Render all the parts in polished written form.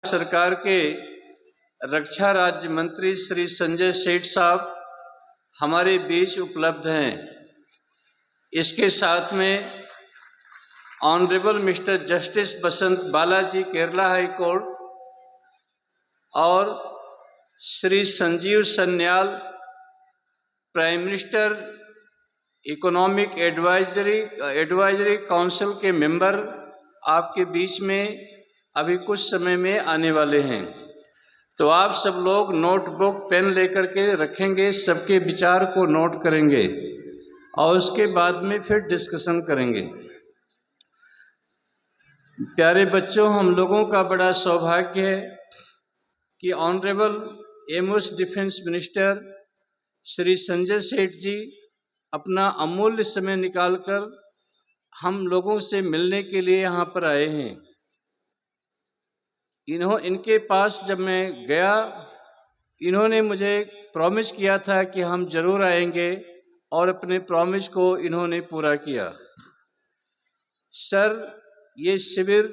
सरकार के रक्षा राज्य मंत्री श्री संजय सेठ साहब हमारे बीच उपलब्ध हैं। इसके साथ में ऑनरेबल मिस्टर जस्टिस बसंत बालाजी केरला हाई कोर्ट और Shri Sanjeev Sanyal prime minister economic advisory council के मेंबर आपके बीच में अभी कुछ समय में आने वाले हैं। तो आप सब लोग नोटबुक पेन लेकर के रखेंगे, सबके विचार को नोट करेंगे और उसके बाद में फिर डिस्कशन करेंगे। प्यारे बच्चों, हम लोगों का बड़ा सौभाग्य है कि honourable MOS defence minister Shri Sanjay Seth जी अपना अमूल्य समय निकालकर हम लोगों से मिलने के लिए यहाँ पर आए हैं। इनके पास जब मैं गया, इन्होंने मुझे प्रॉमिस किया था कि हम जरूर आएंगे और अपने प्रॉमिस को इन्होंने पूरा किया। सर, ये शिविर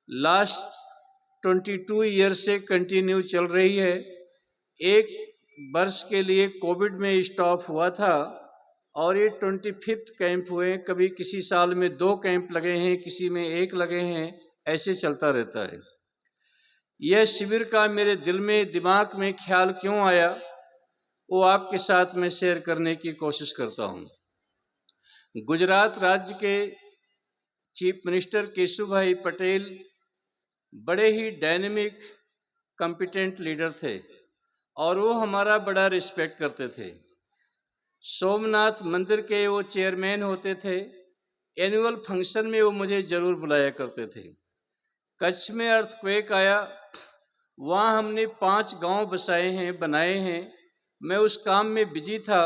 लास्ट 22 ईयर से कंटिन्यू चल रही है। एक वर्ष के लिए कोविड में स्टॉप हुआ था और ये 25th कैंप हुए। कभी किसी साल में 2 कैंप लगे हैं, किसी में 1 लगे हैं, ऐसे चलता रहता है। यह शिविर का मेरे दिल में, दिमाग में ख्याल क्यों आया, वो आपके साथ में शेयर करने की कोशिश करता हूँ। गुजरात राज्य के चीफ मिनिस्टर केशुभाई पटेल बड़े ही डायनेमिक, कॉम्पिटेंट लीडर थे और वो हमारा बड़ा रिस्पेक्ट करते थे। सोमनाथ मंदिर के वो चेयरमैन होते थे। एनुअल फंक्शन में वो मुझे जरूर बुलाया करते थे। कच्छ में अर्थक्वेक आया, वहाँ हमने 5 गांव बनाए हैं। मैं उस काम में बिजी था।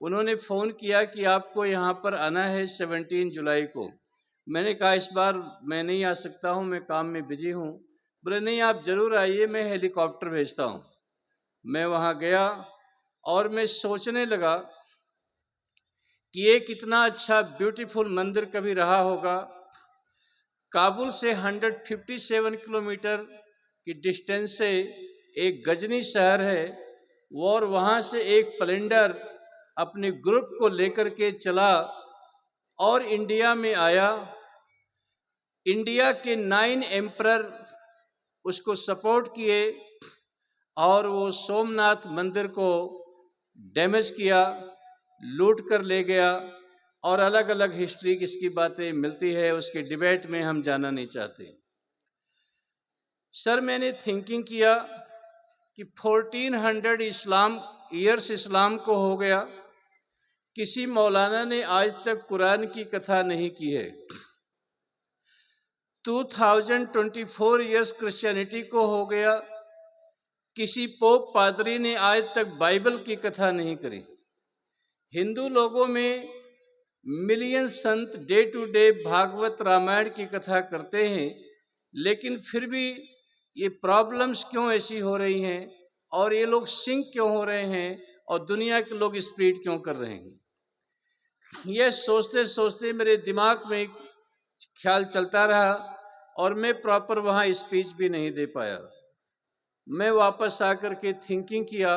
उन्होंने फ़ोन किया कि आपको यहाँ पर आना है 17 जुलाई को। मैंने कहा इस बार मैं नहीं आ सकता हूँ, मैं काम में बिजी हूँ। बोले नहीं, आप ज़रूर आइए, मैं हेलीकॉप्टर भेजता हूँ। मैं वहाँ गया और मैं सोचने लगा कि ये कितना अच्छा ब्यूटीफुल मंदिर कभी रहा होगा। काबुल से 157 किलोमीटर की डिस्टेंस से एक गजनी शहर है, और वहाँ से एक प्लेंडर अपने ग्रुप को लेकर के चला और इंडिया में आया। इंडिया के 9 एम्परर उसको सपोर्ट किए और वो सोमनाथ मंदिर को डैमेज किया, लूट कर ले गया। और अलग अलग हिस्ट्री की इसकी बातें मिलती है, उसके डिबेट में हम जाना नहीं चाहते। सर, मैंने थिंकिंग किया कि 1400 ईयर्स इस्लाम को हो गया, किसी मौलाना ने आज तक कुरान की कथा नहीं की है। 2024 ईयर्स क्रिश्चियनिटी को हो गया, किसी पोप पादरी ने आज तक बाइबल की कथा नहीं करी। हिंदू लोगों में मिलियन संत day to day Bhagavat Ramayana की कथा करते हैं, लेकिन फिर भी ये प्रॉब्लम्स क्यों ऐसी हो रही हैं और ये लोग सिंक क्यों हो रहे हैं और दुनिया के लोग स्प्लिट क्यों कर रहे हैं। ये सोचते सोचते मेरे दिमाग में एक ख्याल चलता रहा और मैं प्रॉपर वहाँ स्पीच भी नहीं दे पाया। मैं वापस आकर के थिंकिंग किया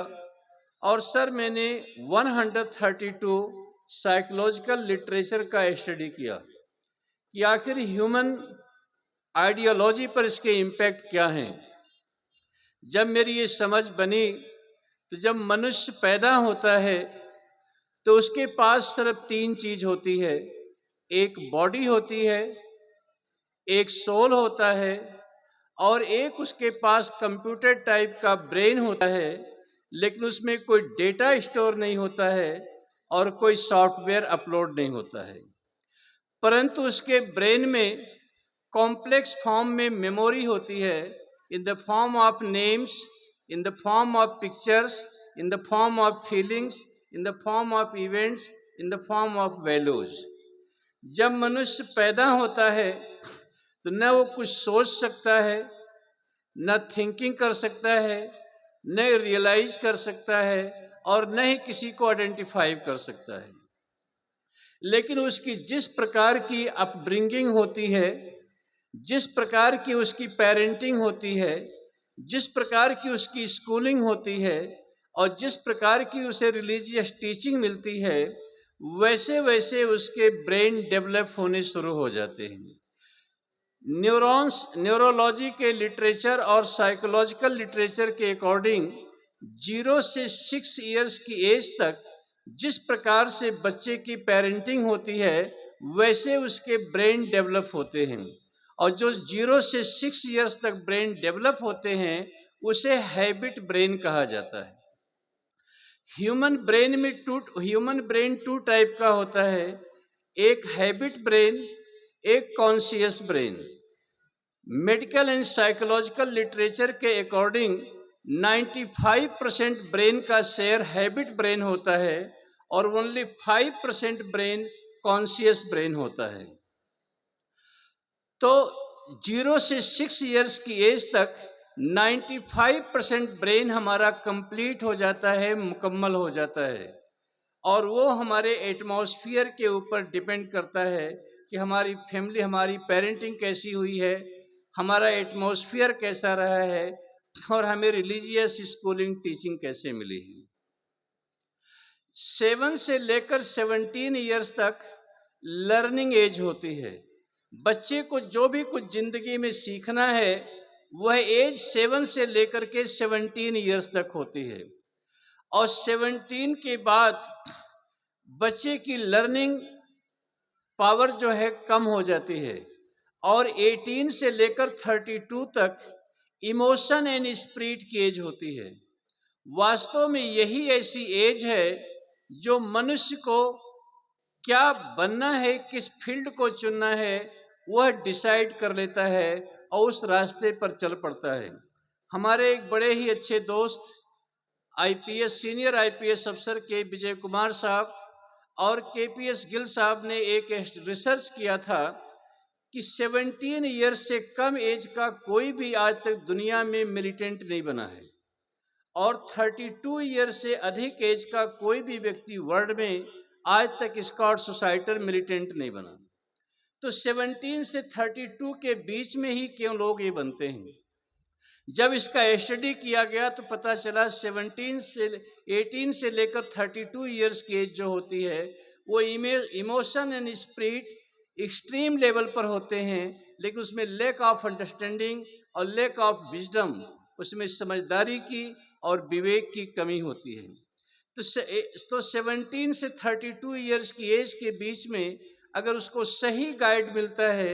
और सर मैंने 132 साइकोलॉजिकल लिटरेचर का स्टडी किया कि आखिर ह्यूमन आइडियोलॉजी पर इसके इम्पैक्ट क्या हैं। जब मेरी ये समझ बनी तो जब मनुष्य पैदा होता है तो उसके पास सिर्फ 3 चीज होती है। एक बॉडी होती है, एक सोल होता है और एक उसके पास कंप्यूटर टाइप का ब्रेन होता है, लेकिन उसमें कोई डेटा स्टोर नहीं होता है और कोई सॉफ्टवेयर अपलोड नहीं होता है। परंतु उसके ब्रेन में कॉम्प्लेक्स फॉर्म में मेमोरी होती है, in the form of names, in the form of pictures, in the form of feelings, in the form of events, in the form of values. जब मनुष्य पैदा होता है तो न वो कुछ सोच सकता है, न थिंकिंग कर सकता है, न रियलाइज कर सकता है और न ही किसी को आइडेंटिफाई कर सकता है। लेकिन उसकी जिस प्रकार की अपब्रिंगिंग होती है, जिस प्रकार की उसकी पेरेंटिंग होती है, जिस प्रकार की उसकी स्कूलिंग होती है और जिस प्रकार की उसे रिलीजियस टीचिंग मिलती है, वैसे वैसे उसके ब्रेन डेवलप होने शुरू हो जाते हैं। न्यूरॉन्स, न्यूरोलॉजी के लिटरेचर और साइकोलॉजिकल लिटरेचर के अकॉर्डिंग 0 से 6 इयर्स की एज तक जिस प्रकार से बच्चे की पेरेंटिंग होती है, वैसे उसके ब्रेन डेवलप होते हैं। और जो 0 से 6 इयर्स तक ब्रेन डेवलप होते हैं, उसे हैबिट ब्रेन कहा जाता है। ह्यूमन ब्रेन टू टाइप का होता है, एक हैबिट ब्रेन, एक conscious brain. Medical and psychological literature के अकॉर्डिंग 95% ब्रेन का शेयर हैबिट ब्रेन होता है और ओनली 5% ब्रेन कॉन्शियस ब्रेन होता है। तो 0 से 6 इयर्स की एज तक 95% ब्रेन हमारा कंप्लीट हो जाता है, मुकम्मल हो जाता है। और वो हमारे एटमॉस्फेयर के ऊपर डिपेंड करता है कि हमारी फैमिली, हमारी पेरेंटिंग कैसी हुई है, हमारा एटमॉस्फेयर कैसा रहा है और हमें रिलीजियस स्कूलिंग टीचिंग कैसे मिली है। 7 से लेकर 17 इयर्स तक लर्निंग एज होती है। बच्चे को जो भी कुछ जिंदगी में सीखना है, वह एज 7 से लेकर के 17 इयर्स तक होती है। और 17 के बाद बच्चे की लर्निंग पावर जो है कम हो जाती है और 18 से लेकर 32 तक इमोशन एंड स्पिरिट की एज होती है। वास्तव में यही ऐसी एज है जो मनुष्य को क्या बनना है, किस फील्ड को चुनना है, वह डिसाइड कर लेता है और उस रास्ते पर चल पड़ता है। हमारे एक बड़े ही अच्छे दोस्त आईपीएस, सीनियर आईपीएस अफसर के विजय कुमार साहब और केपीएस गिल साहब ने एक रिसर्च किया था कि 17 ईयर्स से कम एज का कोई भी आज तक दुनिया में मिलिटेंट नहीं बना है और 32 ईयर से अधिक एज का कोई भी व्यक्ति वर्ल्ड में आज तक स्कॉट सोसाइटर मिलिटेंट नहीं बना। तो 17 से 32 के बीच में ही क्यों लोग ये बनते हैं? जब इसका स्टडी किया गया तो पता चला 18 से लेकर 32 इयर्स की एज जो होती है, वो emotion and spirit extreme level पर होते हैं, लेकिन उसमें लैक ऑफ अंडरस्टैंडिंग और लैक ऑफ विजडम, उसमें समझदारी की और विवेक की कमी होती है। तो 17 से 32 इयर्स की एज के बीच में अगर उसको सही गाइड मिलता है,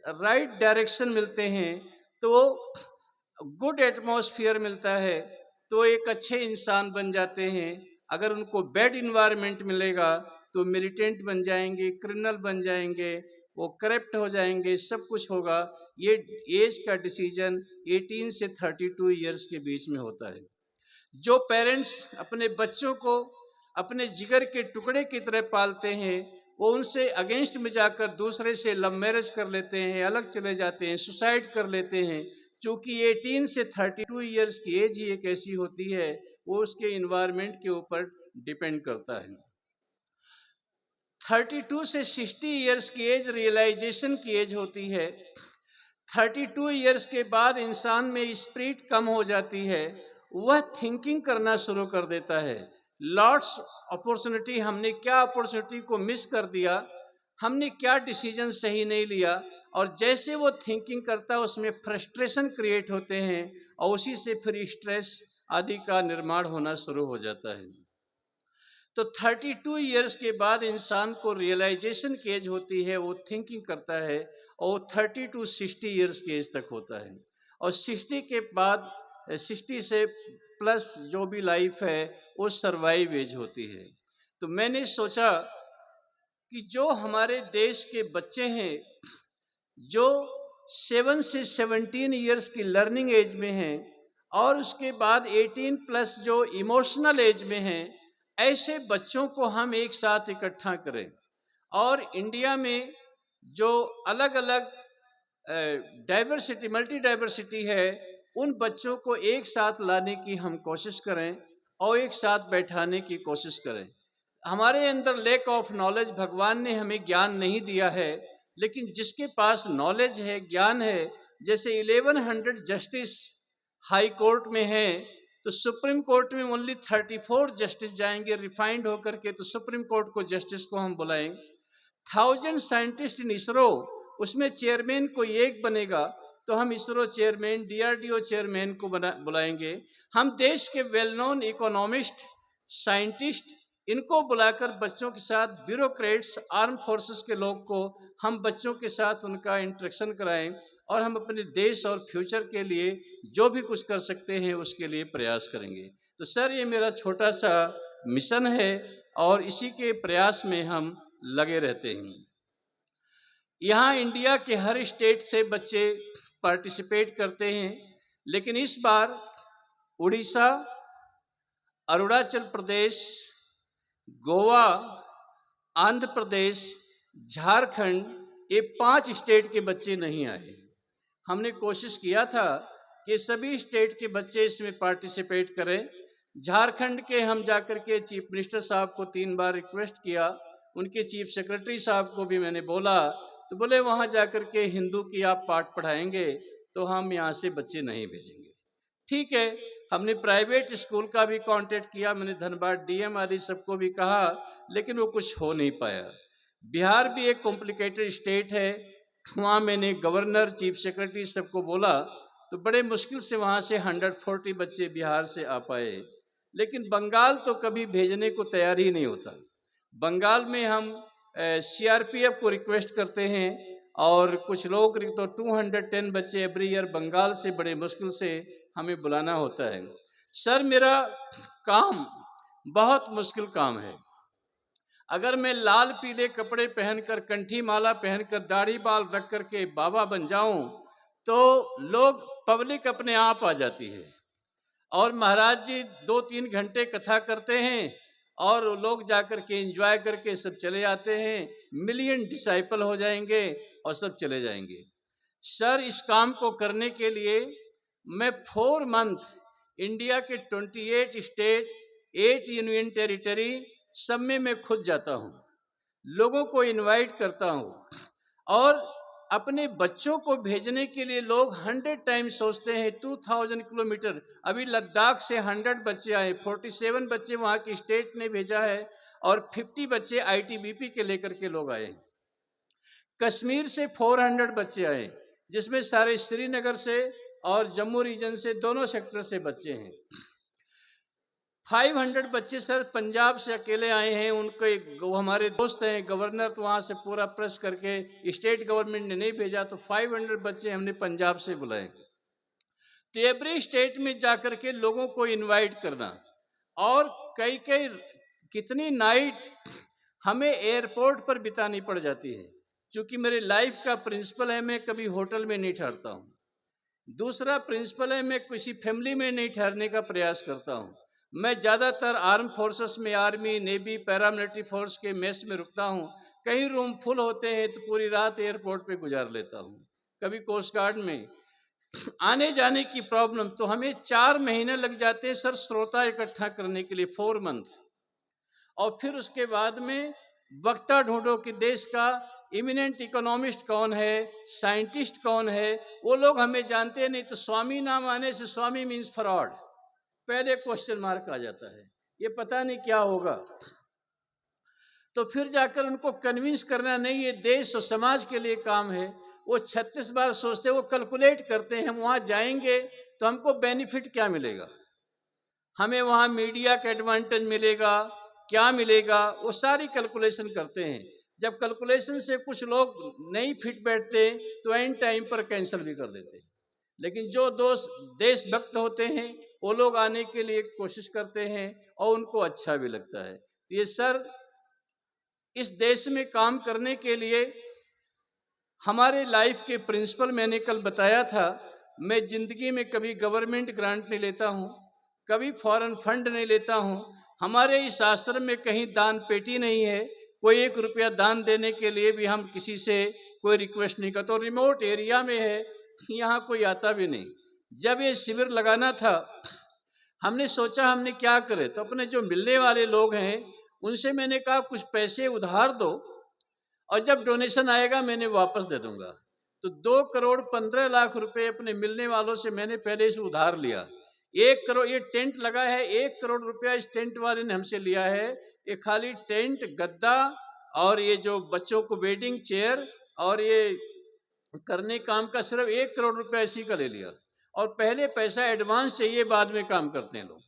राइट डायरेक्शन मिलते हैं, तो गुड एटमॉस्फेयर मिलता है, तो एक अच्छे इंसान बन जाते हैं। अगर उनको बैड इन्वायरमेंट मिलेगा तो मिलिटेंट बन जाएंगे, क्रिमिनल बन जाएंगे, वो करप्ट हो जाएंगे, सब कुछ होगा। ये एज का डिसीजन 18 से 32 इयर्स के बीच में होता है। जो पेरेंट्स अपने बच्चों को अपने जिगर के टुकड़े की तरह पालते हैं, वो उनसे अगेंस्ट में जाकर दूसरे से लव मैरिज कर लेते हैं, अलग चले जाते हैं, सुसाइड कर लेते हैं, क्योंकि 18 से 32 इयर्स की एज ही एक ऐसी होती है, वो उसके इन्वायरमेंट के ऊपर डिपेंड करता है। 32 से 60 इयर्स की एज रियलाइजेशन की एज होती है। 32 इयर्स के बाद इंसान में स्पिरिट कम हो जाती है, वह थिंकिंग करना शुरू कर देता है। लॉट्स अपॉर्चुनिटी, हमने क्या अपॉर्चुनिटी को मिस कर दिया, हमने क्या डिसीजन सही नहीं लिया, और जैसे वो थिंकिंग करता है उसमें फ्रस्ट्रेशन क्रिएट होते हैं और उसी से फिर स्ट्रेस आदि का निर्माण होना शुरू हो जाता है। तो 32 इयर्स के बाद इंसान को रियलाइजेशन की एज होती है, वो थिंकिंग करता है, और 30 to 60 इयर्स की एज तक होता है। और 60 के बाद 60 से प्लस जो भी लाइफ है वो सर्वाइव एज होती है। तो मैंने सोचा कि जो हमारे देश के बच्चे हैं जो 7 से 17 इयर्स की लर्निंग एज में हैं और उसके बाद 18 प्लस जो इमोशनल एज में हैं, ऐसे बच्चों को हम एक साथ इकट्ठा करें और इंडिया में जो अलग अलग डाइवर्सिटी, मल्टी डाइवर्सिटी है, उन बच्चों को एक साथ लाने की हम कोशिश करें और एक साथ बैठाने की कोशिश करें। हमारे अंदर लैक ऑफ नॉलेज, भगवान ने हमें ज्ञान नहीं दिया है, लेकिन जिसके पास नॉलेज है, ज्ञान है, जैसे 1100 जस्टिस हाई कोर्ट में है तो सुप्रीम कोर्ट में ओनली 34 जस्टिस जाएंगे रिफाइंड होकर के, तो सुप्रीम कोर्ट को जस्टिस को हम बुलाएंगे। 1000 साइंटिस्ट इन इसरो, उसमें चेयरमैन कोई एक बनेगा तो हम इसरो चेयरमैन, डीआरडीओ चेयरमैन को बुलाएंगे। हम देश के वेल नोन इकोनॉमिस्ट, साइंटिस्ट, इनको बुलाकर बच्चों के साथ, ब्यूरोक्रेट्स, आर्म फोर्सेस के लोग को हम बच्चों के साथ उनका इंटरेक्शन कराएं और हम अपने देश और फ्यूचर के लिए जो भी कुछ कर सकते हैं उसके लिए प्रयास करेंगे। तो सर, ये मेरा छोटा सा मिशन है और इसी के प्रयास में हम लगे रहते हैं। यहाँ इंडिया के हर स्टेट से बच्चे पार्टिसिपेट करते हैं, लेकिन इस बार उड़ीसा, अरुणाचल प्रदेश, गोवा, आंध्र प्रदेश, झारखंड, ये 5 स्टेट के बच्चे नहीं आए। हमने कोशिश किया था कि सभी स्टेट के बच्चे इसमें पार्टिसिपेट करें। झारखंड के हम जाकर के चीफ मिनिस्टर साहब को 3 बार रिक्वेस्ट किया, उनके चीफ सेक्रेटरी साहब को भी मैंने बोला, तो बोले वहाँ जाकर के हिंदू की आप पाठ पढ़ाएंगे तो हम यहाँ से बच्चे नहीं भेजेंगे। ठीक है, हमने प्राइवेट स्कूल का भी कांटेक्ट किया, मैंने धनबाद डीएम आदि सबको भी कहा, लेकिन वो कुछ हो नहीं पाया। बिहार भी एक कॉम्प्लिकेटेड स्टेट है, वहाँ मैंने गवर्नर, चीफ सेक्रेटरी सबको बोला, तो बड़े मुश्किल से वहाँ से 140 बच्चे बिहार से आ पाए। लेकिन बंगाल तो कभी भेजने को तैयार ही नहीं होता। बंगाल में हम सीआरपीएफ को रिक्वेस्ट करते हैं और कुछ लोग तो 210 बच्चे एवरी ईयर बंगाल से बड़े मुश्किल से हमें बुलाना होता है। सर, मेरा काम बहुत मुश्किल काम है। अगर मैं लाल पीले कपड़े पहनकर, कंठी माला पहनकर, दाढ़ी बाल रख करके बाबा बन जाऊं तो लोग, पब्लिक अपने आप आ जाती है और महाराज जी 2-3 घंटे कथा करते हैं और लोग जाकर के एंजॉय करके सब चले जाते हैं। मिलियन डिसाइपल हो जाएंगे और सब चले जाएंगे। सर, इस काम को करने के लिए मैं 4 मंथ इंडिया के 28 स्टेट, 8 यूनियन टेरिटरी, सब में मैं खुद जाता हूँ, लोगों को इनवाइट करता हूँ और अपने बच्चों को भेजने के लिए लोग 100 टाइम सोचते हैं। 2000 किलोमीटर, अभी लद्दाख से 100 बच्चे आए, 47 बच्चे वहाँ की स्टेट ने भेजा है और 50 बच्चे आईटीबीपी के लेकर के लोग आए। कश्मीर से 400 बच्चे आए, जिसमें सारे श्रीनगर से और जम्मू रीजन से, दोनों सेक्टर से बच्चे हैं। 500 बच्चे सर पंजाब से अकेले आए हैं, उनके वो हमारे दोस्त हैं गवर्नर, तो वहाँ से पूरा प्रेस करके स्टेट गवर्नमेंट ने नहीं भेजा, तो 500 बच्चे हमने पंजाब से बुलाए। तो एवरी स्टेट में जाकर के लोगों को इनवाइट करना, और कई कितनी नाइट हमें एयरपोर्ट पर बितानी पड़ जाती है, क्योंकि मेरे लाइफ का प्रिंसिपल है मैं कभी होटल में नहीं ठहरता हूँ। दूसरा प्रिंसिपल है मैं किसी फैमिली में नहीं ठहरने का प्रयास करता हूँ। मैं ज़्यादातर आर्म फोर्सेस में, आर्मी, नेवी, पैरामिलिट्री फोर्स के मेस में रुकता हूँ। कहीं रूम फुल होते हैं तो पूरी रात एयरपोर्ट पे गुजार लेता हूँ। कभी कोस्ट गार्ड में आने जाने की प्रॉब्लम, तो हमें 4 महीने लग जाते हैं सर श्रोता इकट्ठा करने के लिए, 4 मंथ। और फिर उसके बाद में वक्ता ढूंढो कि देश का इमिनेंट इकोनॉमिस्ट कौन है, साइंटिस्ट कौन है, वो लोग हमें जानते नहीं। तो स्वामी नाम आने से, स्वामी मीन्स फ्रॉड, पहले क्वेश्चन मार्क आ जाता है, ये पता नहीं क्या होगा। तो फिर जाकर उनको कन्विंस करना, नहीं ये देश और समाज के लिए काम है। वो 36 बार सोचते, वो कैलकुलेट करते हैं, हम वहाँ जाएंगे तो हमको बेनिफिट क्या मिलेगा, हमें वहाँ मीडिया का एडवांटेज मिलेगा, क्या मिलेगा, वो सारी कैलकुलेशन करते हैं। जब कैलकुलेशन से कुछ लोग नहीं फिट बैठते तो एंड टाइम पर कैंसिल भी कर देते हैं। लेकिन जो दोस्त देशभक्त होते हैं वो लोग आने के लिए कोशिश करते हैं और उनको अच्छा भी लगता है। ये सर, इस देश में काम करने के लिए हमारे लाइफ के प्रिंसिपल मैंने कल बताया था। मैं जिंदगी में कभी गवर्नमेंट ग्रांट नहीं लेता हूँ, कभी फॉरेन फंड नहीं लेता हूँ। हमारे इस आश्रम में कहीं दान पेटी नहीं है, कोई 1 रुपया दान देने के लिए भी हम किसी से कोई रिक्वेस्ट नहीं करते। तो रिमोट एरिया में है, यहाँ कोई आता भी नहीं। जब ये शिविर लगाना था, हमने सोचा हमने क्या करें, तो अपने जो मिलने वाले लोग हैं उनसे मैंने कहा कुछ पैसे उधार दो और जब डोनेशन आएगा मैंने वापस दे दूंगा। तो 2,15,00,000 रुपए अपने मिलने वालों से मैंने पहले से उधार लिया। 1 करोड़ ये टेंट लगा है, 1 करोड़ रुपया इस टेंट वाले ने हमसे लिया है। ये खाली टेंट, गद्दा और ये जो बच्चों को वेडिंग चेयर और ये करने काम का सिर्फ 1 करोड़ रुपया इसी का ले लिया। और पहले पैसा एडवांस चाहिए, बाद में काम करते हैं लोग।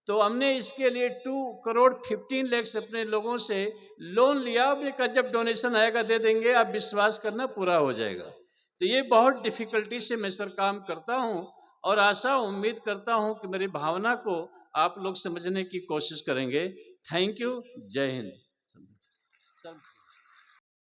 तो हमने इसके लिए 2,15,00,000 अपने लोगों से लोन लिया। हमने कहा जब डोनेशन आएगा दे देंगे, आप विश्वास करना पूरा हो जाएगा। तो ये बहुत डिफिकल्टी से मैं सर काम करता हूँ और आशा उम्मीद करता हूँ कि मेरी भावना को आप लोग समझने की कोशिश करेंगे। Thank you. जय हिंद।